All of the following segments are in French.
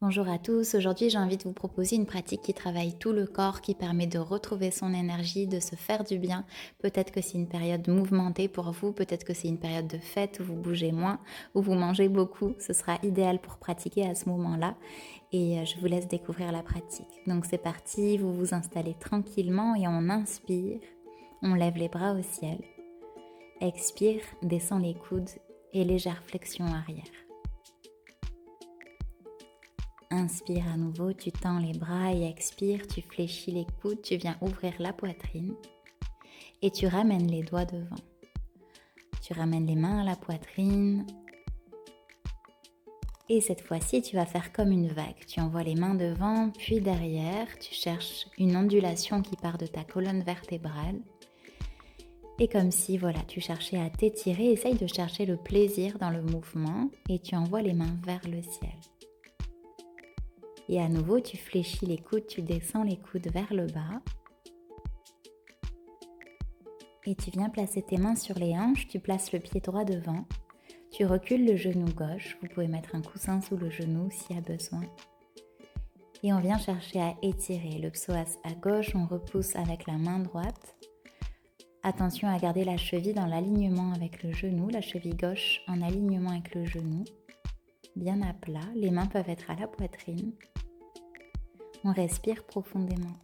Bonjour à tous, aujourd'hui j'ai envie de vous proposer une pratique qui travaille tout le corps, qui permet de retrouver son énergie, de se faire du bien. Peut-être que c'est une période mouvementée pour vous, peut-être que c'est une période de fête où vous bougez moins, où vous mangez beaucoup. Ce sera idéal pour pratiquer à ce moment-là et je vous laisse découvrir la pratique. Donc c'est parti, vous vous installez tranquillement et on inspire, on lève les bras au ciel. Expire, descend les coudes et légère flexion arrière. Inspire à nouveau, tu tends les bras et expire, tu fléchis les coudes, tu viens ouvrir la poitrine et tu ramènes les doigts devant. Tu ramènes les mains à la poitrine et cette fois-ci, tu vas faire comme une vague. Tu envoies les mains devant, puis derrière, tu cherches une ondulation qui part de ta colonne vertébrale. Et comme si, tu cherchais à t'étirer, essaye de chercher le plaisir dans le mouvement et tu envoies les mains vers le ciel. Et à nouveau, tu fléchis les coudes, tu descends les coudes vers le bas. Et tu viens placer tes mains sur les hanches, tu places le pied droit devant. Tu recules le genou gauche, vous pouvez mettre un coussin sous le genou s'il y a besoin. Et on vient chercher à étirer le psoas à gauche, on repousse avec la main droite. Attention à garder la cheville dans l'alignement avec le genou, la cheville gauche en alignement avec le genou. Bien à plat, les mains peuvent être à la poitrine. On respire profondément.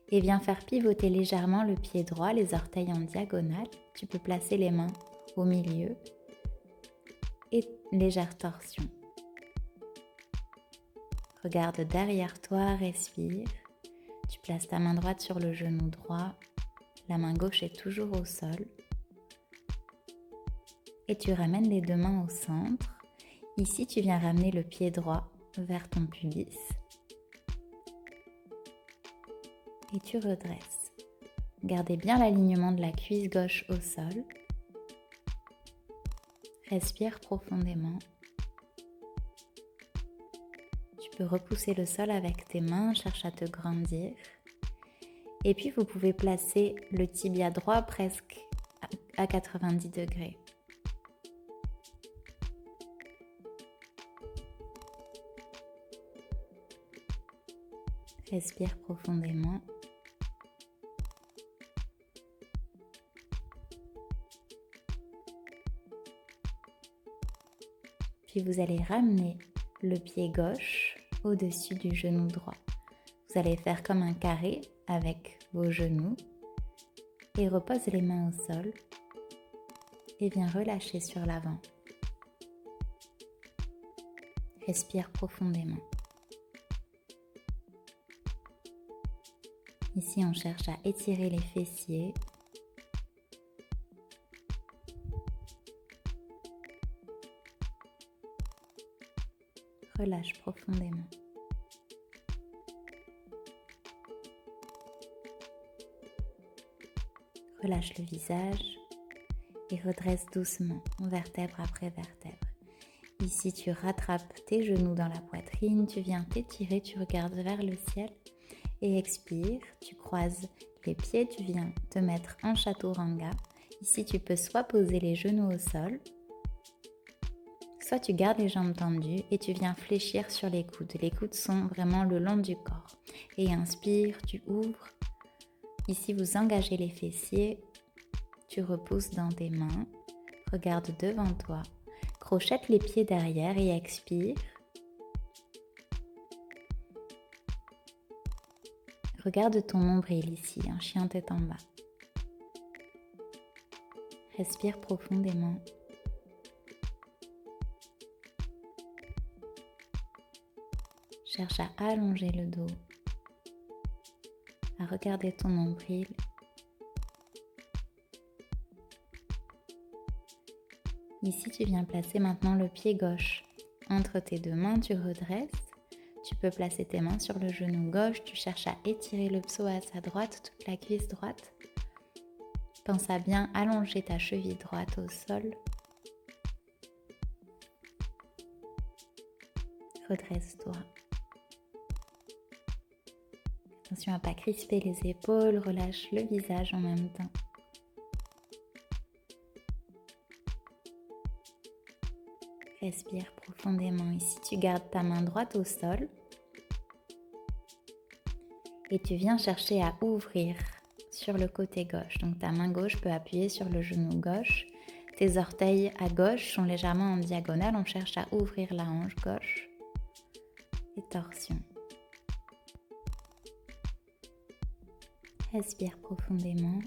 Et viens faire pivoter légèrement le pied droit, les orteils en diagonale. Tu peux placer les mains au milieu et légère torsion. Regarde derrière toi, respire. Tu places ta main droite sur le genou droit. La main gauche est toujours au sol. Et tu ramènes les deux mains au centre. Ici, tu viens ramener le pied droit vers ton pubis. Et tu redresses. Gardez bien l'alignement de la cuisse gauche au sol. Respire profondément. Tu peux repousser le sol avec tes mains, cherche à te grandir. Et puis vous pouvez placer le tibia droit presque à 90 degrés. Respire profondément. Puis vous allez ramener le pied gauche au-dessus du genou droit. Vous allez faire comme un carré avec vos genoux et repose les mains au sol et viens relâcher sur l'avant. Respire profondément. Ici, on cherche à étirer les fessiers. Relâche profondément. Relâche le visage et redresse doucement, vertèbre après vertèbre. Ici, tu rattrapes tes genoux dans la poitrine, tu viens t'étirer, tu regardes vers le ciel et expire. Tu croises les pieds, tu viens te mettre en chaturanga. Ici, tu peux soit poser les genoux au sol, soit tu gardes les jambes tendues et tu viens fléchir sur les coudes. Les coudes sont vraiment le long du corps. Et inspire, tu ouvres. Ici, vous engagez les fessiers. Tu repousses dans tes mains. Regarde devant toi. Crochette les pieds derrière et expire. Regarde ton nombril ici, un chien tête en bas. Respire profondément. Cherche à allonger le dos, à regarder ton nombril. Ici, tu viens placer maintenant le pied gauche entre tes deux mains, tu redresses. Tu peux placer tes mains sur le genou gauche, tu cherches à étirer le psoas à droite, toute la cuisse droite. Pense à bien allonger ta cheville droite au sol. Redresse-toi. Attention à ne pas crisper les épaules, relâche le visage en même temps. Respire profondément. Ici, tu gardes ta main droite au sol et tu viens chercher à ouvrir sur le côté gauche. Donc ta main gauche peut appuyer sur le genou gauche. Tes orteils à gauche sont légèrement en diagonale. On cherche à ouvrir la hanche gauche et torsion. Respire profondément.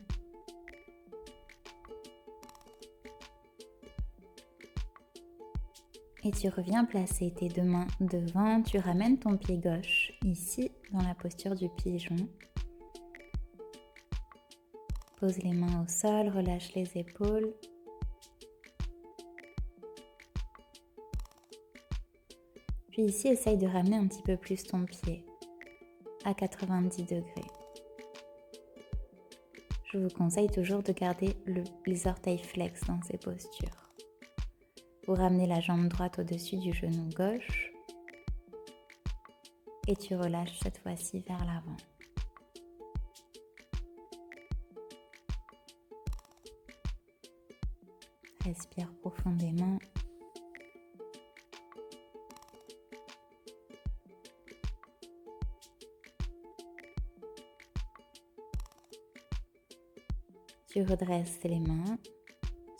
Et tu reviens placer tes deux mains devant. Tu ramènes ton pied gauche ici dans la posture du pigeon. Pose les mains au sol, relâche les épaules. Puis ici, essaye de ramener un petit peu plus ton pied à 90 degrés. Je vous conseille toujours de garder les orteils flex dans ces postures. Vous ramenez la jambe droite au-dessus du genou gauche et tu relâches cette fois-ci vers l'avant. Respire profondément. Tu redresses les mains,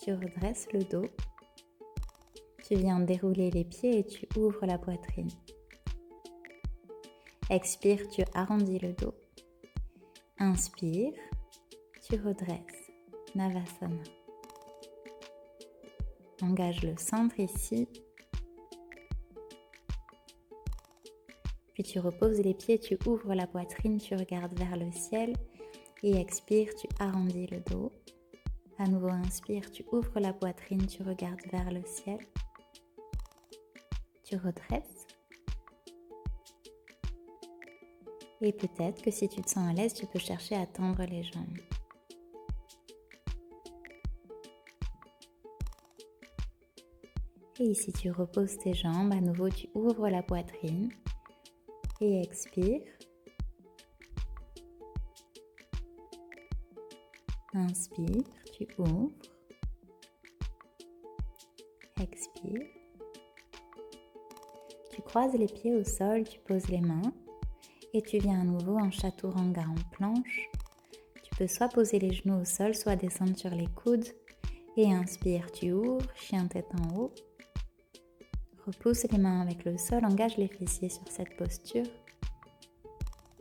tu redresses le dos. Tu viens dérouler les pieds et tu ouvres la poitrine. Expire, tu arrondis le dos. Inspire, tu redresses. Navasana. Engage le centre ici. Puis tu reposes les pieds, tu ouvres la poitrine, tu regardes vers le ciel. Et expire, tu arrondis le dos. À nouveau, inspire, tu ouvres la poitrine, tu regardes vers le ciel. Tu redresses. Et peut-être que si tu te sens à l'aise, tu peux chercher à tendre les jambes. Et ici, tu reposes tes jambes. À nouveau, tu ouvres la poitrine. Et expire. Inspire, tu ouvres. Expire. Tu croises les pieds au sol, tu poses les mains. Et tu viens à nouveau en chaturanga en planche. Tu peux soit poser les genoux au sol, soit descendre sur les coudes. Et inspire, tu ouvres, chien tête en haut. Repousse les mains avec le sol, engage les fessiers sur cette posture.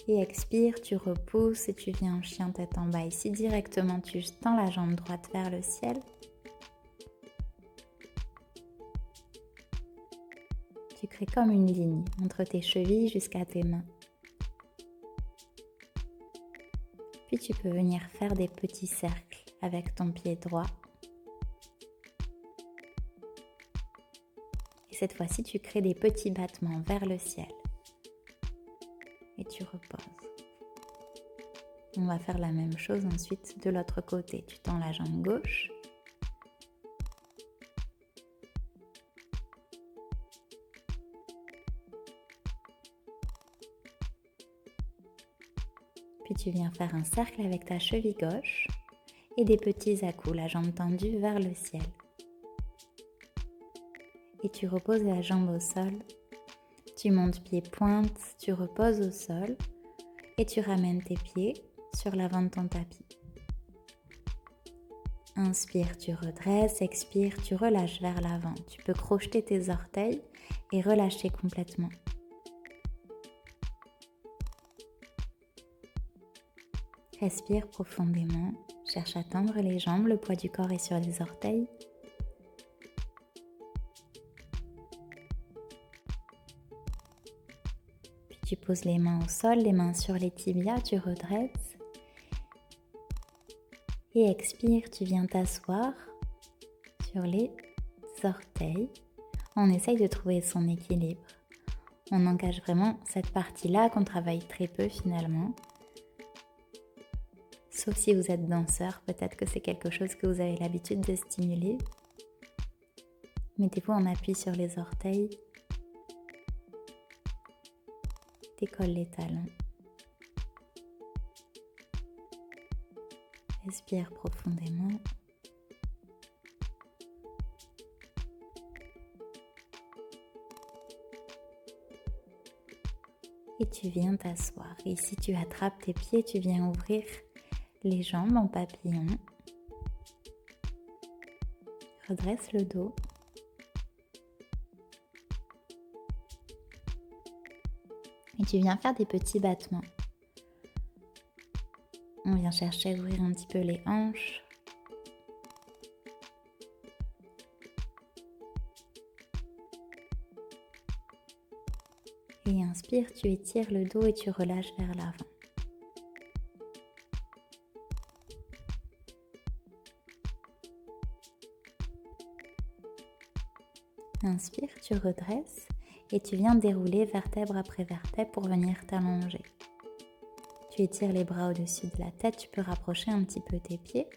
Et expire, tu repousses et tu viens en chien tête en bas. Ici, directement, tu tends la jambe droite vers le ciel. Tu crées comme une ligne entre tes chevilles jusqu'à tes mains. Puis tu peux venir faire des petits cercles avec ton pied droit. Et cette fois-ci, tu crées des petits battements vers le ciel. Et tu reposes. On va faire la même chose ensuite de l'autre côté. Tu tends la jambe gauche. Puis tu viens faire un cercle avec ta cheville gauche et des petits à-coups, la jambe tendue vers le ciel. Et tu reposes la jambe au sol. Tu montes pied-pointe, tu reposes au sol et tu ramènes tes pieds sur l'avant de ton tapis. Inspire, tu redresses, expire, tu relâches vers l'avant. Tu peux crocheter tes orteils et relâcher complètement. Respire profondément, cherche à tendre les jambes, le poids du corps est sur les orteils. Puis tu poses les mains au sol, les mains sur les tibias, tu redresses. Et expire, tu viens t'asseoir sur les orteils. On essaye de trouver son équilibre. On engage vraiment cette partie-là qu'on travaille très peu finalement. Sauf si vous êtes danseur, peut-être que c'est quelque chose que vous avez l'habitude de stimuler. Mettez-vous en appui sur les orteils. Décolle les talons. Respire profondément. et tu viens t'asseoir. Ici, tu attrapes tes pieds, tu viens ouvrir les jambes en papillon. Redresse le dos. Et tu viens faire des petits battements. On vient chercher à ouvrir un petit peu les hanches. Et inspire, tu étires le dos et tu relâches vers l'avant. Inspire, tu redresses et tu viens dérouler vertèbre après vertèbre pour venir t'allonger. Tu étires les bras au-dessus de la tête, tu peux rapprocher un petit peu tes pieds.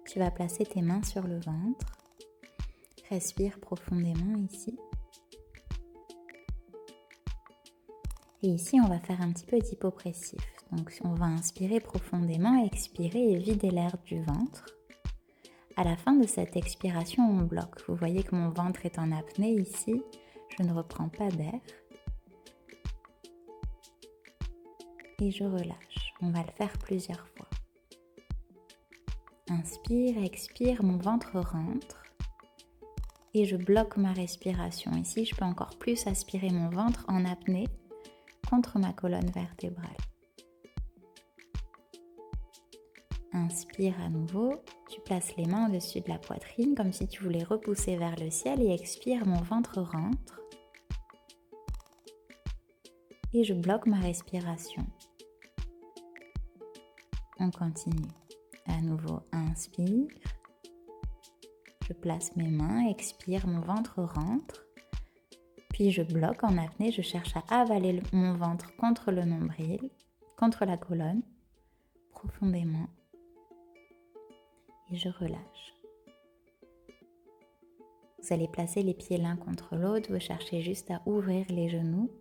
Tu vas placer tes mains sur le ventre. Respire profondément ici. Et ici, on va faire un petit peu d'hypopressif. Donc, on va inspirer profondément, expirer et vider l'air du ventre. À la fin de cette expiration, on bloque. Vous voyez que mon ventre est en apnée ici. Je ne reprends pas d'air. Et je relâche. On va le faire plusieurs fois. Inspire, expire, mon ventre rentre. Et je bloque ma respiration. Ici, je peux encore plus aspirer mon ventre en apnée contre ma colonne vertébrale. Inspire à nouveau, tu places les mains au-dessus de la poitrine comme si tu voulais repousser vers le ciel et expire, mon ventre rentre. Et je bloque ma respiration. On continue. À nouveau, inspire. Je place mes mains, expire, mon ventre rentre. Puis je bloque en apnée, je cherche à avaler mon ventre contre le nombril, contre la colonne, profondément. Et je relâche. Vous allez placer les pieds l'un contre l'autre, vous cherchez juste à ouvrir les genoux.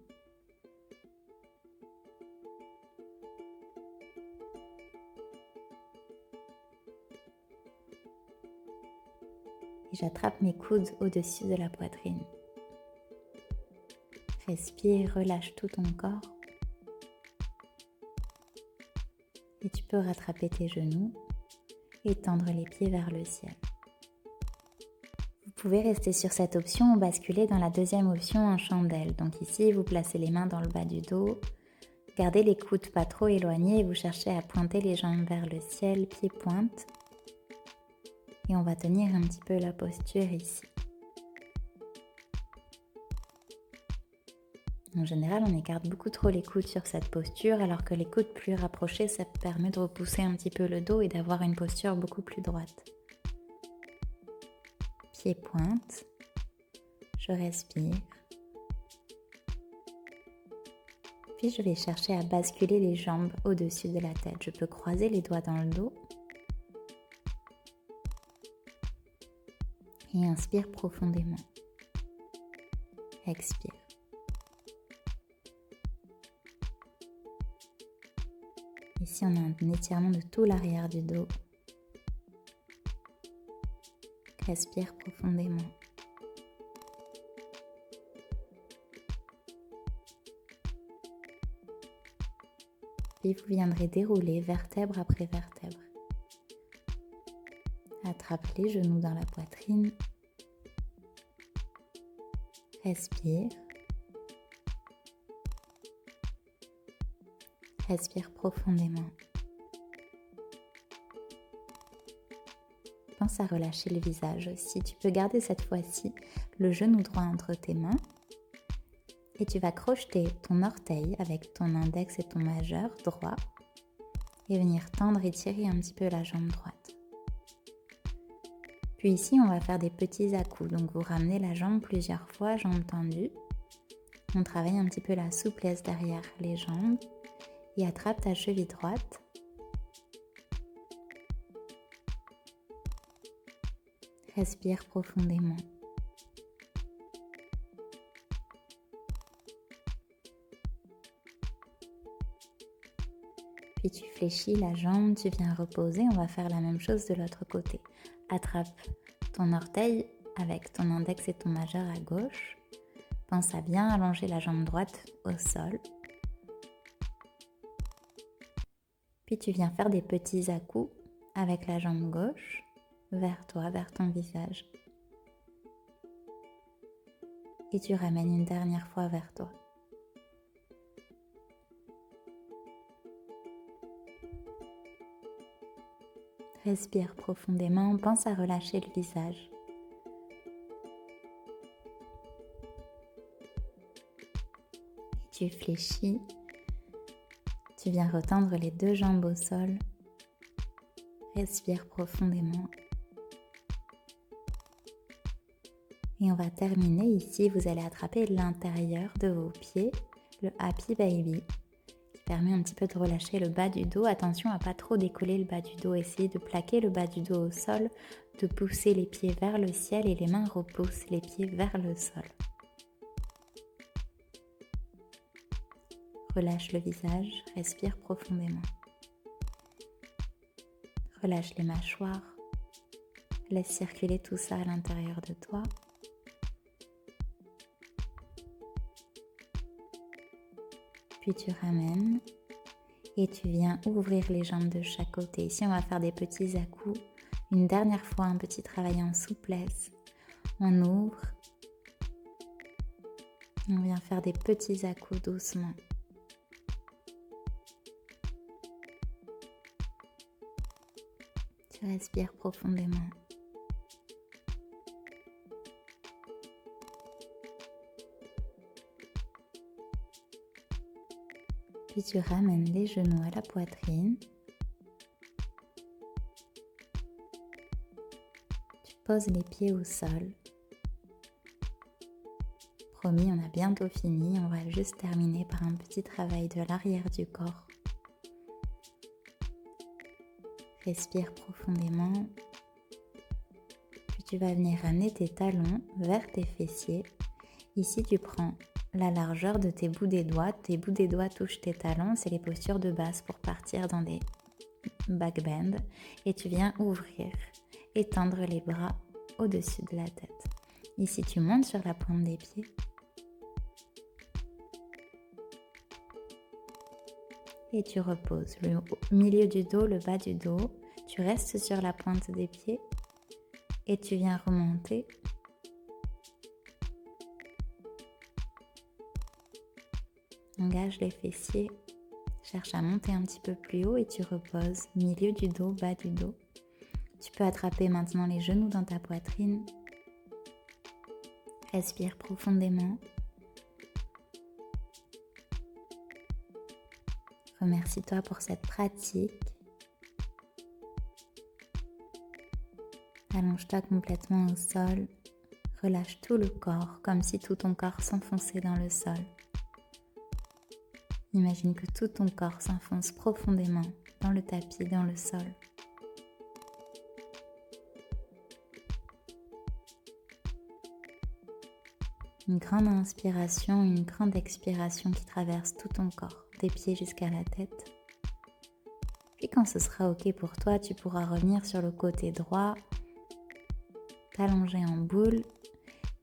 Et j'attrape mes coudes au-dessus de la poitrine. Respire, relâche tout ton corps. Et tu peux rattraper tes genoux et tendre les pieds vers le ciel. Vous pouvez rester sur cette option ou basculer dans la deuxième option en chandelle. Donc ici, vous placez les mains dans le bas du dos, gardez les coudes pas trop éloignés et vous cherchez à pointer les jambes vers le ciel, pieds pointe. Et on va tenir un petit peu la posture ici. En général, on écarte beaucoup trop les coudes sur cette posture, alors que les coudes plus rapprochés, ça permet de repousser un petit peu le dos et d'avoir une posture beaucoup plus droite. Pieds pointe, je respire. Puis je vais chercher à basculer les jambes au-dessus de la tête. Je peux croiser les doigts dans le dos. Et inspire profondément. Expire. Ici, on a un étirement de tout l'arrière du dos. Respire profondément. Puis vous viendrez dérouler vertèbre après vertèbre. Attrape les genoux dans la poitrine. Respire. Respire profondément. Pense à relâcher le visage aussi. Tu peux garder cette fois-ci le genou droit entre tes mains et tu vas crocheter ton orteil avec ton index et ton majeur droit et venir tendre et tirer un petit peu la jambe droite. Puis ici, on va faire des petits à-coups. Donc vous ramenez la jambe plusieurs fois, jambe tendue. On travaille un petit peu la souplesse derrière les jambes. Et attrape ta cheville droite. Respire profondément. Puis tu fléchis la jambe, tu viens reposer. On va faire la même chose de l'autre côté. Attrape ton orteil avec ton index et ton majeur à gauche. Pense à bien allonger la jambe droite au sol. Puis tu viens faire des petits à-coups avec la jambe gauche vers toi, vers ton visage. Et tu ramènes une dernière fois vers toi. Respire profondément, pense à relâcher le visage. Tu fléchis, tu viens retendre les deux jambes au sol. Respire profondément. Et on va terminer ici, vous allez attraper l'intérieur de vos pieds, le Happy Baby, qui permet un petit peu de relâcher le bas du dos. Attention à pas trop décoller le bas du dos, essayez de plaquer le bas du dos au sol, de pousser les pieds vers le ciel et les mains repoussent les pieds vers le sol. Relâche le visage, respire profondément. Relâche les mâchoires, laisse circuler tout ça à l'intérieur de toi. Puis tu ramènes et tu viens ouvrir les jambes de chaque côté. Ici, on va faire des petits à-coups. Une dernière fois, un petit travail en souplesse. On ouvre. On vient faire des petits à-coups doucement. Tu respires profondément. Puis tu ramènes les genoux à la poitrine. Tu poses les pieds au sol. Promis, on a bientôt fini. On va juste terminer par un petit travail de l'arrière du corps. Respire profondément. Puis tu vas venir amener tes talons vers tes fessiers. Ici, tu prends la largeur de tes bouts des doigts. Tes bouts des doigts touchent tes talons. C'est les postures de base pour partir dans des back bend. Et tu viens ouvrir, étendre les bras au-dessus de la tête. Ici, tu montes sur la pointe des pieds. Et tu reposes le milieu du dos, le bas du dos. Tu restes sur la pointe des pieds. Et tu viens remonter. Engage les fessiers, cherche à monter un petit peu plus haut et tu reposes, milieu du dos, bas du dos. Tu peux attraper maintenant les genoux dans ta poitrine. Respire profondément. Remercie-toi pour cette pratique. Allonge-toi complètement au sol. Relâche tout le corps, comme si tout ton corps s'enfonçait dans le sol. Imagine que tout ton corps s'enfonce profondément dans le tapis, dans le sol. Une grande inspiration, une grande expiration qui traverse tout ton corps, des pieds jusqu'à la tête. Puis quand ce sera ok pour toi, tu pourras revenir sur le côté droit, t'allonger en boule,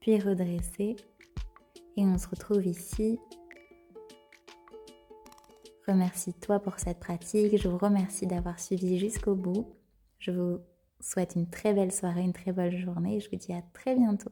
puis redresser. Et on se retrouve ici. Remercie-toi pour cette pratique. Je vous remercie d'avoir suivi jusqu'au bout. Je vous souhaite une très belle soirée, une très belle journée et je vous dis à très bientôt.